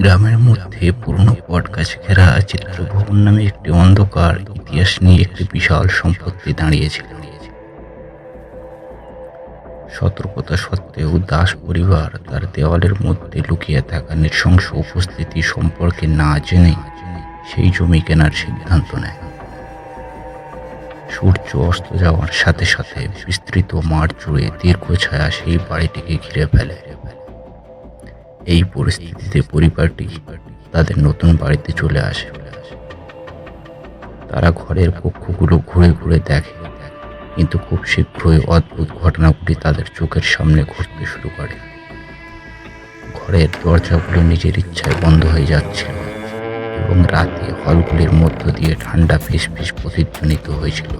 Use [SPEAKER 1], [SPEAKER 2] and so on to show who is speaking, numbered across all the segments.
[SPEAKER 1] গ্রামের মধ্যে পুরনো বটগাছে ঘেরা চিত্রভবন নামে একটি অন্ধকার ইতিহাস নিয়ে একটি বিশাল সম্পত্তি দাঁড়িয়েছিল। সতর্কতা সত্ত্বেও দাস পরিবার তার দেওয়ালের মধ্যে লুকিয়ে থাকা নৃশংস উপস্থিতি সম্পর্কে না জেনে সেই জমি কেনার সিদ্ধান্ত নেয়। সূর্য অস্ত যাওয়ার সাথে সাথে বিস্তৃত মাঠ জুড়ে দীর্ঘ ছায়া সেই বাড়িটিকে ঘিরে ফেলে। এই পরিস্থিতিতে পরিবারটি তাদের নতুন বাড়িতে চলে আসে। তারা ঘরের কক্ষগুলো ঘুরে ঘুরে দেখে, কিন্তু খুব শীঘ্রই অদ্ভুত ঘটনাগুলি তাদের চোখের সামনে ঘটতে শুরু করে। ঘরের দরজাগুলো নিজের ইচ্ছায় বন্ধ হয়ে যাচ্ছিল এবং রাতে হলগুলির মধ্য দিয়ে ঠান্ডা ফিসফিস প্রতিধ্বনিত হয়েছিল।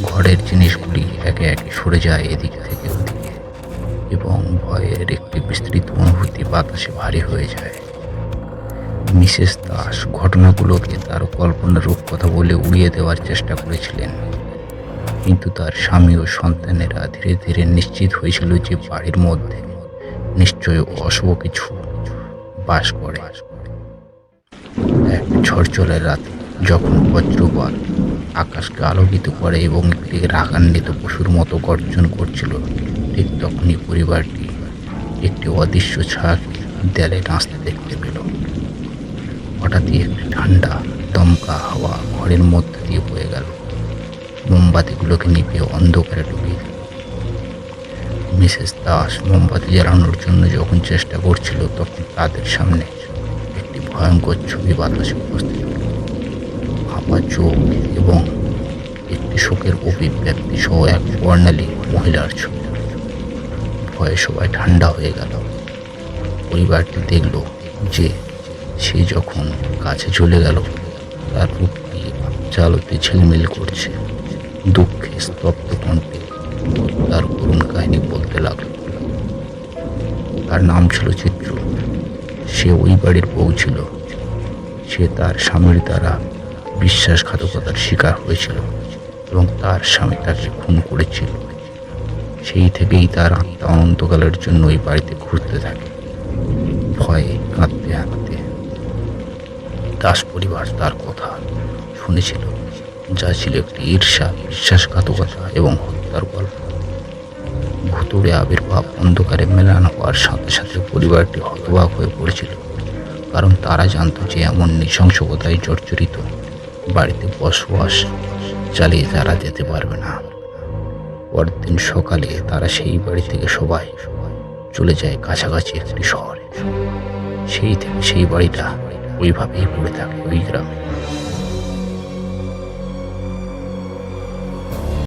[SPEAKER 1] ঘরের জিনিসগুলি একে একে সরে যায় এদিক থেকে ওদিকে এবং ভয়ের একটি বিস্তৃত অনুভূতি বাতাসে ভারী হয়ে যায়। মিসেস দাস ঘটনাগুলোকে তার কল্পনার রূপকথা বলে উড়িয়ে দেওয়ার চেষ্টা করেছিলেন, কিন্তু তার স্বামী ও সন্তানেরা ধীরে ধীরে নিশ্চিত হয়েছিল যে বাড়ির মধ্যে নিশ্চয় অশুভ কিছু বাস করে। এক ঝড়ঝড়ের রাতে যখন বজ্রপাত আকাশকে আলোকিত করে এবং একটি রাগান্বিত পশুর মতো গর্জন করছিল, ঠিক তখনই পরিবারটি একটি অদৃশ্য ছায়াকে দেয়ালে নাচতে দেখতে পেল। হঠাৎই একটি ঠান্ডা দমকা হাওয়া ঘরের মধ্যে দিয়ে বয়ে গেল, মোমবাতিগুলোকে নিভিয়ে অন্ধকারে ডুবিয়ে দিল। মিসেস দাস মোমবাতি জ্বালানোর জন্য যখন চেষ্টা করছিল, তখন তাদের সামনে একটি ভয়ঙ্কর ছবি বাতাসে উপস্থিত হল। ফাঁপা চোখ এবং একটি শোকের অভিব্যক্তি সহ এক বর্ণালী মহিলার ছবি। ভয়ে সবাই ঠান্ডা হয়ে গেল। পরিবারটি দেখল যে সে যখন কাছে চলে গেল, তার রূপটি জালোতে ঝিলমিল করছে। দুঃখে স্তব্ধ কণ্ঠে তার করুণ কাহিনী বলতে লাগল। তার নাম ছিল চিত্র। সে ওই বাড়ির বউ ছিল। সে তার স্বামীর দ্বারা বিশ্বাসঘাতকতার শিকার হয়েছিল এবং তার স্বামী তাকে খুন করেছিল। সেই থেকেই তার আত্মা অনন্তকালের জন্য ওই বাড়িতে ঘুরতে থাকে, ভয়ে কাঁদতে কাঁদতে। দাস পরিবার তার কথা শুনেছিল, যা ছিল একটি ঈর্ষা, বিশ্বাসঘাতকতা এবং হত্যার গল্প। ভুতুড়ে আবির্ভাব অন্ধকারে মেলানো হওয়ার সাথে সাথে পরিবারটি হতবাক হয়ে পড়েছিল, কারণ তারা জানত যে এমন নৃশংসকতায় জর্জরিত বাড়িতে বসবাস চালিয়ে তারা যেতে পারবে না। পরদিন সকালে তারা সেই বাড়ি থেকে সবাই চলে যায় কাছাকাছি একটি শহরে। সেই থেকে সেই বাড়িটা ওইভাবেই পড়ে থাকে ওই গ্রামে।